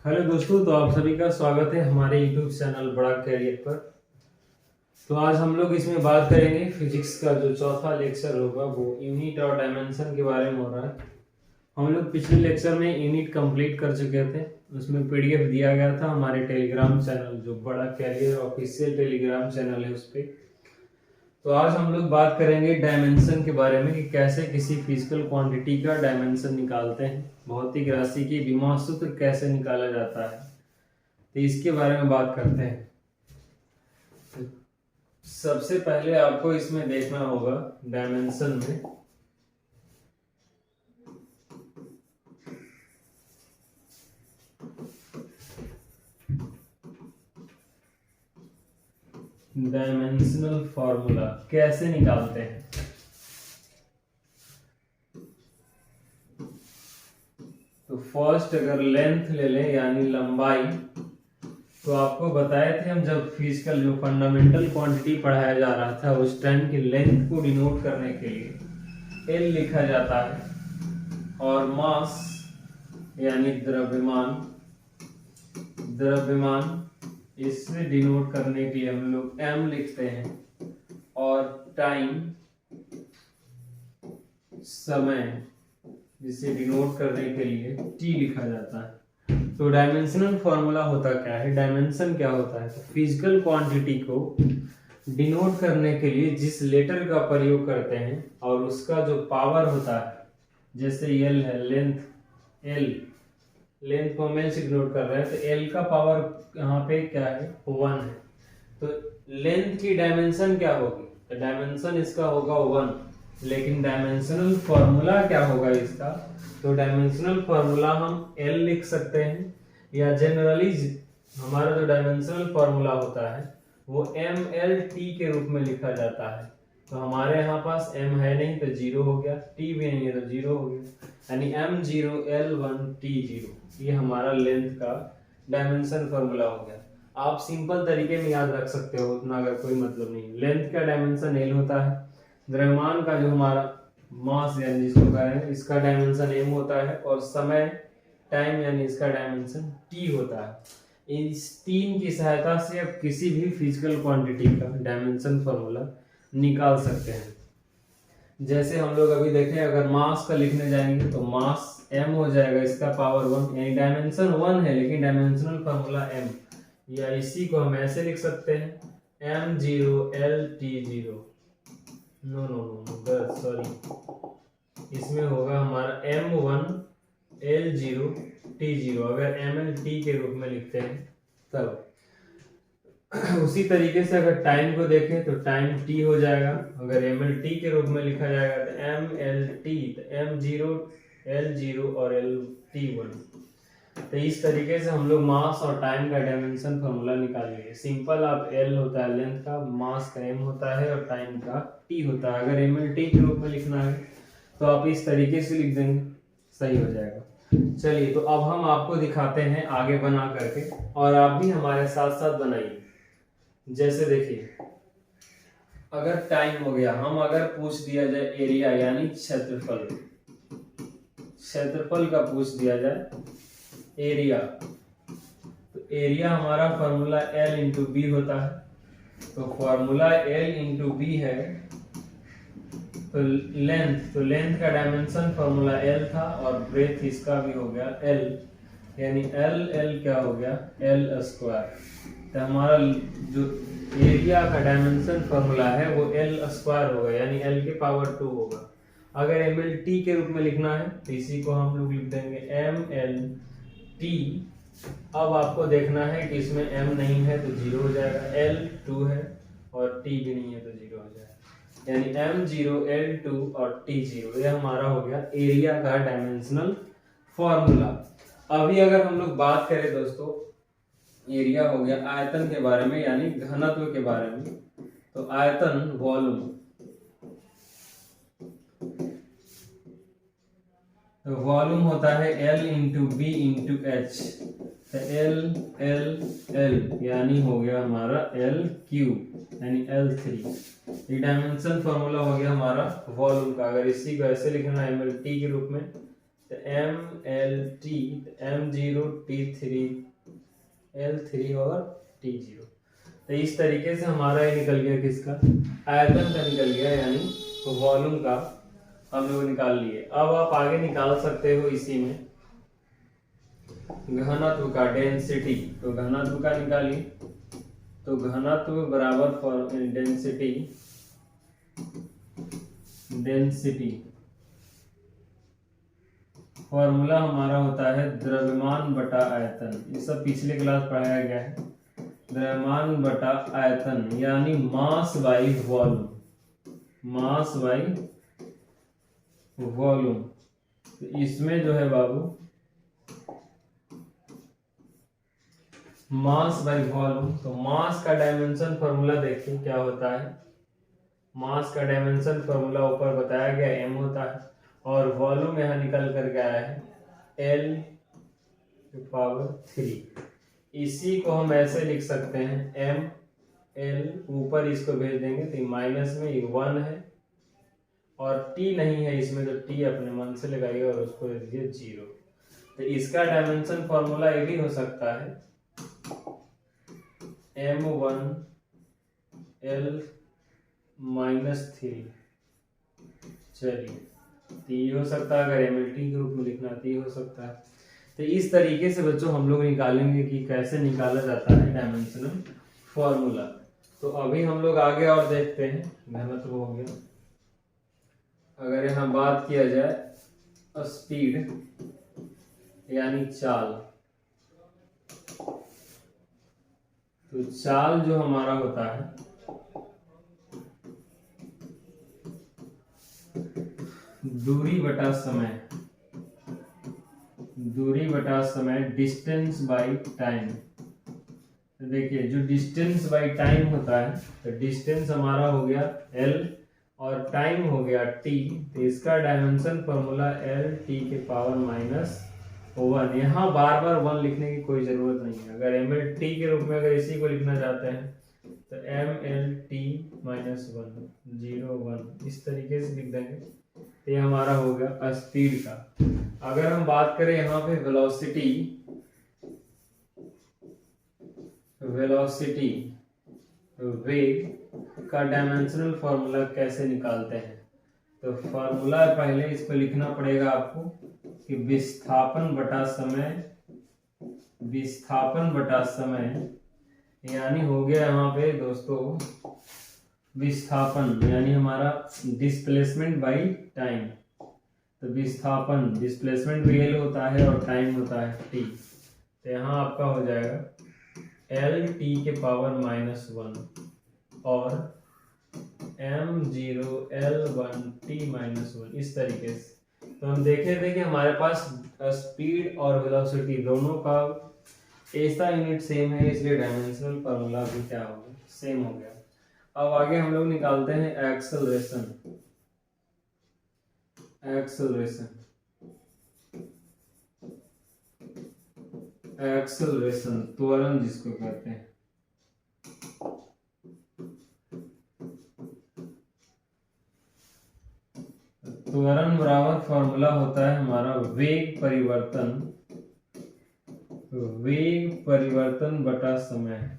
Hello दोस्तों, तो आप सभी का स्वागत है हमारे यूट्यूब चैनल बड़ा कैरियर पर। तो आज हम लोग इसमें बात करेंगे फिजिक्स का जो चौथा लेक्चर होगा वो यूनिट और डायमेंशन के बारे में हो रहा है। हम लोग पिछले लेक्चर में यूनिट कंप्लीट कर चुके थे, उसमें पीडीएफ दिया गया था हमारे टेलीग्राम चैनल जो बड़ा कैरियर ऑफिशियल टेलीग्राम चैनल है उस पर। तो आज हम लोग बात करेंगे डायमेंशन के बारे में कि कैसे किसी फिजिकल क्वांटिटी का डायमेंशन निकालते हैं, भौतिक राशि की विमा सूत्र कैसे निकाला जाता है, तो इसके बारे में बात करते हैं। तो सबसे पहले आपको इसमें देखना होगा डायमेंशन में डायमेंशनल फॉर्मूला कैसे निकालते हैं। तो फर्स्ट अगर लेंथ ले लें यानी लंबाई, तो आपको बताए थे हम जब फिजिकल जो फंडामेंटल क्वांटिटी पढ़ाया जा रहा था उस टाइम की लेंथ को डिनोट करने के लिए एल लिखा जाता है और मास यानी द्रव्यमान इससे डिनोट करने के लिए हम लोग m लिखते हैं और टाइम समय जिसे डिनोट करने के लिए t लिखा जाता है। तो डायमेंशनल फॉर्मूला होता क्या है, डायमेंशन क्या होता है, तो फिजिकल क्वांटिटी को डिनोट करने के लिए जिस लेटर का प्रयोग करते हैं और उसका जो पावर होता है, जैसे एल है लेंथ को हम एल से डिनोट कर रहे हैं, तो एल का पावर यहाँ पे क्या है 1 है। तो लेंथ की डायमेंशन क्या होगी, तो डायमेंशन इसका होगा 1, लेकिन डायमेंशनल फॉर्मूला क्या होगा इसका, तो डायमेंशनल फॉर्मूला हम एल लिख सकते हैं या जनरली हमारा जो डायमेंशनल फॉर्मूला होता है वो एम एल टी के रूप में लिखा जाता है। तो हमारे यहाँ पास m है नहीं तो 0 हो गया, t भी नहीं है तो 0 हो गया, यानी m0 l1 t0, ये हमारा लेंथ का डायमेंशन फॉर्मूला हो गया। आप सिंपल तरीके में याद रख सकते हो, उतना अगर कोई मतलब नहीं। लेंथ का डायमेंशन l होता है, द्रव्यमान का जो हमारा मास यानी जिसको कह रहे हैं इसका डायमेंशन m होता है और समय टाइम यानी इसका डायमेंशन t होता है। इस तीन की सहायता से आप किसी भी फिजिकल क्वांटिटी का डायमेंशन फॉर्मूला निकाल सकते हैं। जैसे हम लोग अभी देखें, अगर मास का लिखने जाएंगे तो मास m हो जाएगा, इसका पावर 1, यानी डायमेंशन 1 है लेकिन डायमेंशनल फॉर्मूला m, या इसी को हम ऐसे लिख सकते हैं m0 lt0, नो सॉरी, इसमें होगा हमारा m1 l0 t0, अगर mlt के रूप में लिखते हैं तब। उसी तरीके से अगर टाइम को देखें तो टाइम t हो जाएगा, अगर mlt के रूप में लिखा जाएगा तो mlt, तो m0 l0 और lt1। तो इस तरीके से हम लोग मास और टाइम का डायमेंशन फॉर्मूला निकालेंगे। सिंपल, आप l होता है लेंथ का, मास का m होता है और टाइम का t होता है। अगर mlt के रूप में लिखना है तो आप इस तरीके से लिख देंगे, सही हो जाएगा। चलिए, तो अब हम आपको दिखाते हैं आगे बना करके, और आप भी हमारे साथ साथ बनाइए। जैसे देखिए, अगर टाइम हो गया, हम अगर पूछ दिया जाए एरिया यानी क्षेत्रफल का पूछ दिया जाए एरिया, तो एरिया हमारा फॉर्मूला L इंटू बी होता है। तो फॉर्मूला L इंटू बी है, तो लेंथ का डायमेंशन फॉर्मूला L था और ब्रेथ इसका भी हो गया L, यानी L क्या हो गया L स्क्वायर। तो हमारा जो एरिया का डायमेंशन फॉर्मूला है वो L स्क्वायर होगा, यानी L के पावर 2 होगा। अगर mlt के रूप में लिखना है तो इसी को हम लोग लिख देंगे mlt। अब आपको देखना है कि इसमें m नहीं है तो 0 हो जाएगा, L 2 है और t भी नहीं है तो 0 हो जाएगा, यानी m0 l2 और t0, ये हमारा हो गया एरिया का डायमेंशनल फॉर्मूला। अभी अगर हम लोग बात करें दोस्तों, एरिया हो गया आयतन के बारे में यानी घनत्व के बारे में, तो आयतन वॉल्यूम, तो वॉल्यूम होता है L into B into H, तो L यानी हो गया हमारा L3 यानी L3। ये डायमेंशन फॉर्मूला हो गया हमारा वॉल्यूम का। अगर इसी को ऐसे लिखना है mlt के रूप में तो MLT, M0 T3 L3 और T0। तो इस तरीके से हमारा ये निकल गया किसका, आयतन का निकल गया, यानी वॉल्यूम का हम लोग निकाल लिए। अब आप आगे निकाल सकते हो इसी में घनत्व का, डेंसिटी। तो घनत्व का निकालिए, तो घनत्व बराबर फॉर डेंसिटी, डेंसिटी फॉर्मूला हमारा होता है द्रव्यमान बटा आयतन। ये सब पिछले क्लास पढ़ाया गया है। द्रव्यमान बटा आयतन यानी mass by volume, mass by volume. तो इसमें जो है बाबू मास बाई वॉल्यूम, तो मास का डायमेंशन फॉर्मूला देखिए क्या होता है। मास का डायमेंशन फॉर्मूला ऊपर बताया गया m होता है, और वॉल्यूम यहाँ निकल कर गया है L⁴। इसी को हम ऐसे लिख सकते हैं m l, ऊपर इसको भेज देंगे तो माइनस में 1 है, और t नहीं है इसमें, तो t अपने मन से लगाइए और उसको दे दीजिए 0। तो इसका डायमेंशन फॉर्मूला ये भी हो सकता है m1 l -3। चलिए, तो ये हो सकता है, अगर MLT के रूप में लिखना तो ये हो सकता है। तो इस तरीके से बच्चों हम लोग निकालेंगे कि कैसे निकाला जाता है डायमेंशनल फॉर्मूला। तो अभी हम लोग आगे और देखते हैं। घनत्व हो गया। अगर यहाँ बात किया जाए स्पीड यानी चाल, तो चाल जो हमारा होता है दूरी बटा समय, दूरी बटा समय, डिस्टेंस बाई टाइम। तो देखिए जो डिस्टेंस बाई टाइम होता है, तो डिस्टेंस हमारा हो गया L और टाइम हो गया T। तो इसका डायमेंशन फॉर्मूला L⁻⁻1। यहाँ बार बार 1 लिखने की कोई जरूरत नहीं है। अगर MLT के रूप में अगर इसी को लिखना चाहते हैं तो MLT-1 0 1 इस तरीके से लिख देंगे। तो ये हमारा हो गया स्पीड का। अगर हम बात करें यहाँ पे वेलोसिटी, वेलोसिटी वेग का डायमेंशनल फॉर्मूला कैसे निकालते हैं, तो फॉर्मूला पहले इसको लिखना पड़ेगा आपको कि विस्थापन बटा समय, विस्थापन बटा समय यानी हो गया यहाँ पे दोस्तों विस्थापन यानी हमारा डिस्प्लेसमेंट बाई टाइम। तो विस्थापन, डिस्प्लेसमेंट VL होता है और टाइम होता है T। तो यहाँ आपका हो जाएगा L⁻⁻1 और M0 L1T-1 इस तरीके से। तो हम देखे थे कि हमारे पास स्पीड और वेलोसिटी दोनों का ऐसा यूनिट सेम है, इसलिए डायमेंशनल फॉर्मूला भी क्या होगा, सेम हो गया। अब आगे हम लोग निकालते हैं एक्सेलरेशन। एक्सेलरेशन, एक्सेलरेशन त्वरण जिसको कहते हैं। त्वरण बराबर फॉर्मूला होता है हमारा वेग परिवर्तन, वेग परिवर्तन बटा समय।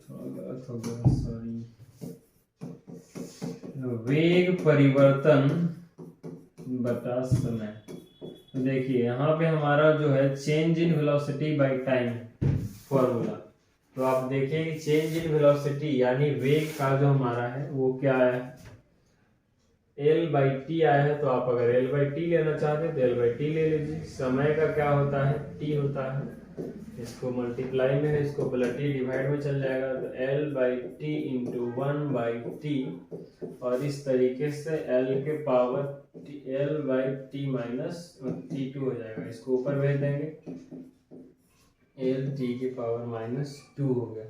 थोड़ा गलत हो गया, सॉरी। वेग परिवर्तन बटा समय। तो देखिए यहाँ पे हमारा जो है change in velocity by time formula. तो आप देखिए कि चेंज इन वेलोसिटी यानी वेग का जो हमारा है वो क्या है, L/T आया है। तो आप अगर L/T लेना चाहते हैं तो L/T ले लीजिए। समय का क्या होता है, T होता है। इसको मल्टीप्लाई में है, इसको T डिवाइड में चल जाएगा, तो L/T × 1/T। और इस तरीके से L/T -T2 हो जाएगा। इसको ऊपर भेज देंगे, L⁻⁻2 हो गया।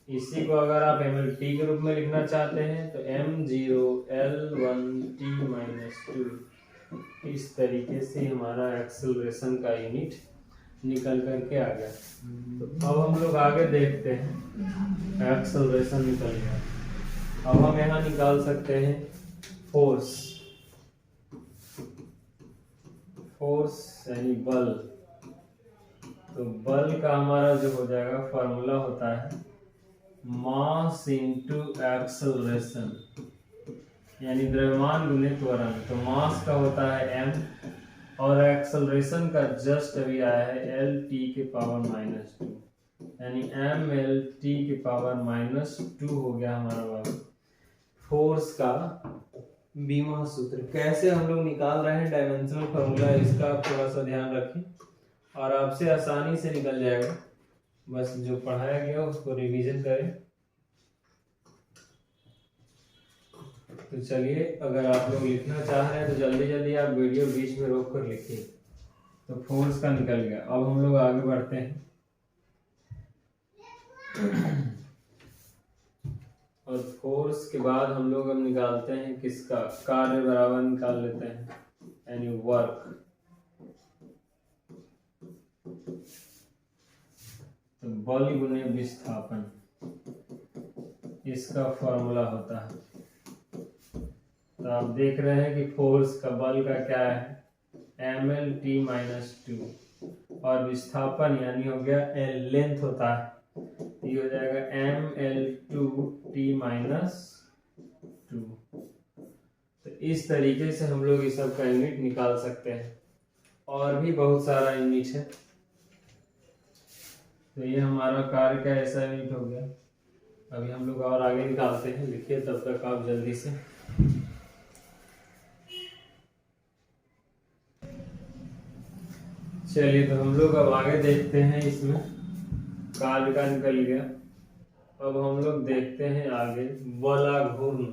इसी को अगर आप MLT के रूप में लिखना चाहते हैं तो M0 L1T-2। इस तरीके से हमारा एक्सेलरेशन का यूनिट निकल करके आ गया। तो अब हम लोग आगे देखते हैं। एक्सेलरेशन निकल गया। अब हम यहाँ निकाल सकते हैं फोर्स। फोर्स यानी बल, तो बल का हमारा जो हो जाएगा फॉर्मूला होता है मास इंटू एक्सेलरेशन, यानी द्रव्यमान गुने त्वरण। तो मास का होता है m और एक्सेलरेशन का जस्ट अभी आया है l t के पावर -2, यानी m l t के पावर -2 हो गया हमारा बाबू फोर्स का बीमा सूत्र। कैसे हम लोग निकाल रहे हैं डायमेंशनल फॉर्मूला, इसका आप थोड़ा सा ध्यान रखें और आपसे आसानी से निकल जाएगा। बस जो पढ़ाया गया उसको रिवीजन करें। तो चलिए, अगर आप लोग लिखना चाह रहे हैं तो जल्दी जल्दी आप वीडियो बीच में रोक कर लिखिए। तो फोर्स का निकल गया। अब हम लोग आगे बढ़ते हैं और फोर्स के बाद हम लोग अब निकालते हैं किसका, कार्य बराबर निकाल लेते हैं, यानी वर्क। तो बल गुने विस्थापन, इसका फॉर्मूला होता है। तो आप देख रहे हैं कि फोर्स का बल का क्या है mlt-2 और विस्थापन यानी हो गया l, लेंथ होता है, ये हो जाएगा ml2t-2। तो इस तरीके से हम लोग इस सब का यूनिट निकाल सकते हैं, और भी बहुत सारा यूनिट है। तो ये हमारा कार्य का ऐसा यूनिट हो गया। अभी हम लोग और आगे निकालते हैं, लिखिए तब तक आप जल्दी से। चलिए, तो हम लोग अब आगे देखते हैं। इसमें कार्य का निकल गया। अब हम लोग देखते हैं आगे बल आघूर्ण।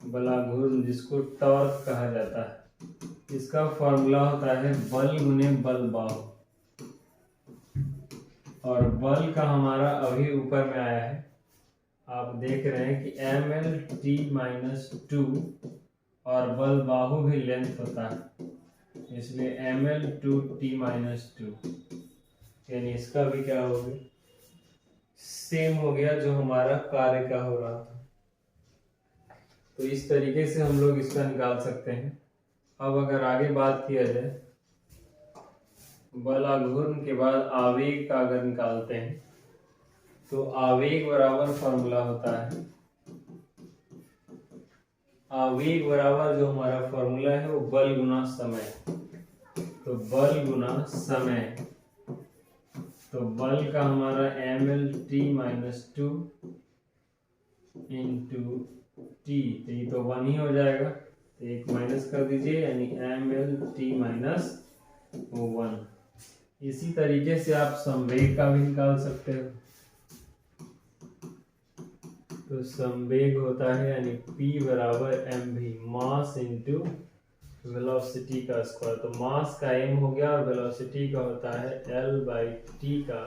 बल आघूर्ण जिसको टॉर्क कहा जाता है, इसका फॉर्मूला होता है बल गुने बल बाहु। और बल का हमारा अभी ऊपर में आया है, आप देख रहे हैं कि mlt-2 और बल बाहु भी लेंथ होता है, इसलिए ml2t-2, यानी इसका भी क्या हो गया, सेम हो गया जो हमारा कार्य का हो रहा था। तो इस तरीके से हम लोग इसका निकाल सकते हैं। अब अगर आगे बात किया जाए, बल आघूर्ण के बाद आवेग का अगर निकालते हैं, तो आवेग बराबर फॉर्मूला होता है, आवेग बराबर जो हमारा फॉर्मूला है वो बल गुना समय। तो बल गुना समय, तो बल का हमारा mlt-2 इंटू टी, तो ये तो 1 ही हो जाएगा, तो एक माइनस कर दीजिए, यानी mlt-1। इसी तरीके से आप संवेग का भी निकाल सकते हो। तो संवेग होता है यानी p बराबर mv, मास इंटू वेलोसिटी का स्क्वायर। तो मास का m हो गया और वेलोसिटी का होता है l/t का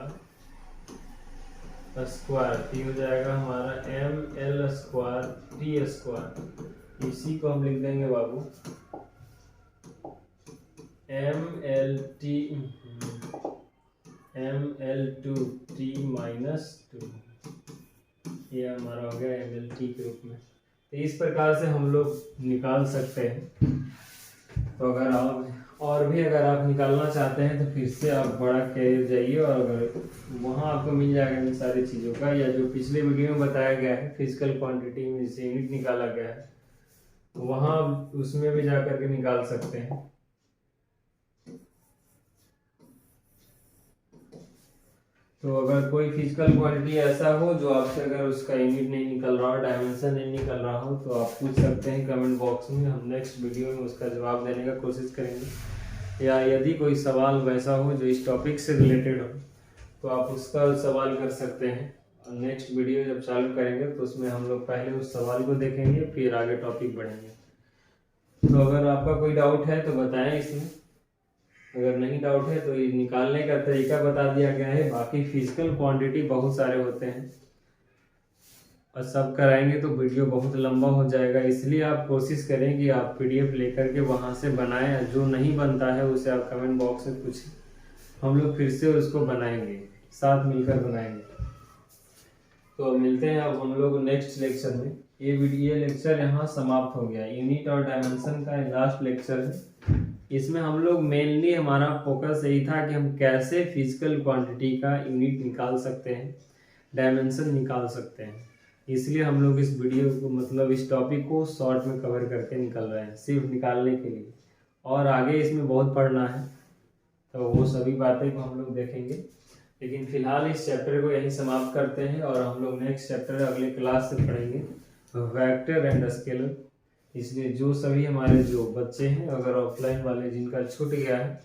स्क्वायर। तो हो जाएगा हमारा ml²t²। इसी को हम लिख देंगे बाबू ml2t-2, ये हमारा हो गया mlt के रूप में। तो इस प्रकार से हम लोग निकाल सकते हैं। तो अगर आप और भी अगर आप निकालना चाहते हैं तो फिर से आप बड़ा कैरियर जाइए, और अगर वहाँ आपको मिल जाएगा इन सारी चीज़ों का, या जो पिछले वीडियो में बताया गया है फिजिकल क्वांटिटी में जिसे यूनिट निकाला गया है, वहाँ उसमें भी जा करके निकाल सकते हैं। तो अगर कोई फिजिकल क्वांटिटी ऐसा हो जो आपसे अगर उसका यूनिट नहीं निकल रहा हो, डायमेंशन नहीं निकल रहा हो, तो आप पूछ सकते हैं कमेंट बॉक्स में। हम नेक्स्ट वीडियो में उसका जवाब देने का कोशिश करेंगे। या यदि कोई सवाल वैसा हो जो इस टॉपिक से रिलेटेड हो, तो आप उसका सवाल कर सकते हैं। और नेक्स्ट वीडियो जब चालू करेंगे तो उसमें हम लोग पहले उस सवाल को देखेंगे, फिर आगे टॉपिक बढ़ेंगे। तो अगर आपका कोई डाउट है तो बताएं इसमें, अगर नहीं डाउट है तो ये निकालने का तरीका बता दिया गया है। बाकी फिजिकल क्वांटिटी बहुत सारे होते हैं और सब कराएंगे तो वीडियो बहुत लंबा हो जाएगा, इसलिए आप कोशिश करें कि आप पीडीएफ लेकर के वहाँ से बनाएं। जो नहीं बनता है उसे आप कमेंट बॉक्स में पूछें, हम लोग फिर से उसको बनाएंगे, साथ मिलकर बनाएंगे। तो मिलते हैं अब हम लोग नेक्स्ट लेक्चर में। ये लेक्चर यहाँ समाप्त हो गया। यूनिट और डायमेंशन का लास्ट लेक्चर है। इसमें हम लोग मेनली हमारा फोकस यही था कि हम कैसे फिजिकल क्वांटिटी का यूनिट निकाल सकते हैं, डायमेंशन निकाल सकते हैं। इसलिए हम लोग इस वीडियो को मतलब इस टॉपिक को शॉर्ट में कवर करके निकल रहे हैं, सिर्फ निकालने के लिए। और आगे इसमें बहुत पढ़ना है, तो वो सभी बातें को हम लोग देखेंगे। लेकिन फिलहाल इस चैप्टर को यहीं समाप्त करते हैं और हम लोग नेक्स्ट चैप्टर अगले क्लास से पढ़ेंगे, वेक्टर एंड स्केलर। इसलिए जो सभी हमारे जो बच्चे हैं, अगर ऑफलाइन वाले जिनका छूट गया है,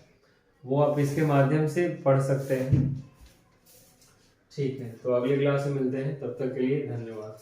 वो आप इसके माध्यम से पढ़ सकते हैं। ठीक है, तो अगले क्लास में मिलते हैं, तब तक के लिए धन्यवाद।